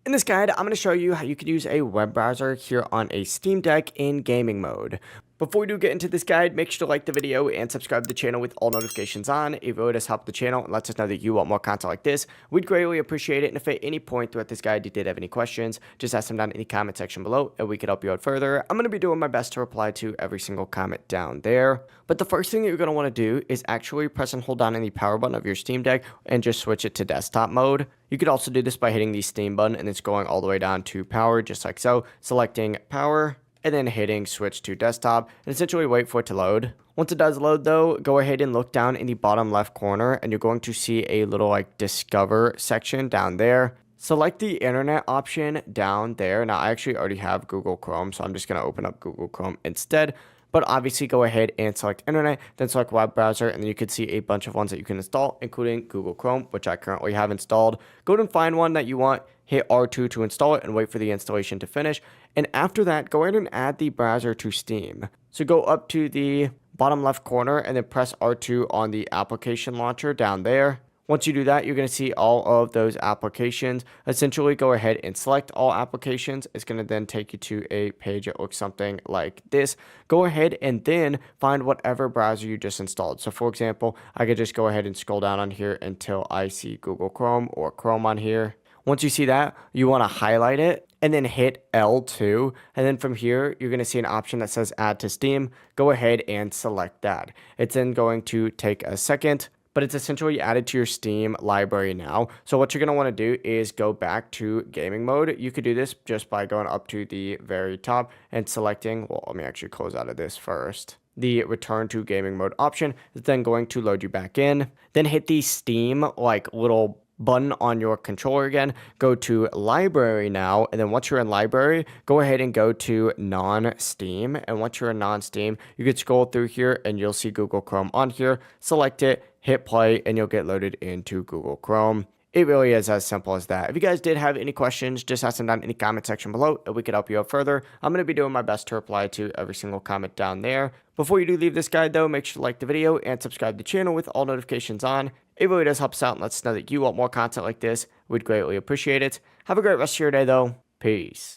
In this guide, I'm going to show you how you can use a web browser here on a Steam Deck in gaming mode. Before we do get into this guide, make sure to like the video and subscribe to the channel with all notifications on. It really does help the channel and lets us know that you want more content like this. We'd greatly appreciate it. And if at any point throughout this guide you did have any questions, just ask them down in the comment section below and we could help you out further. I'm going to be doing my best to reply to every single comment down there. But the first thing that you're going to want to do is actually press and hold down the power button of your Steam Deck and just switch it to desktop mode. You could also do this by hitting the Steam button and it's going all the way down to power, just like so, selecting power, and then hitting switch to desktop, and essentially wait for it to load. Once it does load though, go ahead and look down in the bottom left corner, and you're going to see a little discover section down there. Select the internet option down there. Now I actually already have Google Chrome, so I'm just going to open up Google Chrome instead. But obviously go ahead and select internet, then select web browser, and then you can see a bunch of ones that you can install, including Google Chrome, which I currently have installed. Go ahead and find one that you want, hit R2 to install it, and wait for the installation to finish. And after that, go ahead and add the browser to Steam. So go up to the bottom left corner and then press R2 on the application launcher down there. Once you do that, you're going to see all of those applications. Essentially, go ahead and select all applications. It's going to then take you to a page that looks something like this. Go ahead and then find whatever browser you just installed. So for example, I could just go ahead and scroll down on here until I see Google Chrome or Chrome on here. Once you see that, you want to highlight it and then hit L2. And then from here, you're going to see an option that says add to Steam. Go ahead and select that. It's then going to take a second, but it's essentially added to your Steam library now. So what you're going to want to do is go back to gaming mode. You could do this just by going up to the very top and selecting, well, let me actually close out of this first. The return to gaming mode option is then going to load you back in. Then hit the Steam little button on your controller again, go to library now, and then once you're in library, go ahead and go to non-Steam, and once you're in non-Steam, you can scroll through here and you'll see Google Chrome on here, select it, hit play, and you'll get loaded into Google Chrome. It really is as simple as that. If you guys did have any questions, just ask them down in the comment section below and we could help you out further. I'm going to be doing my best to reply to every single comment down there. Before you do leave this guide though, make sure to like the video and subscribe to the channel with all notifications on. It really does help us out and lets us know that you want more content like this. We'd greatly appreciate it. Have a great rest of your day though. Peace.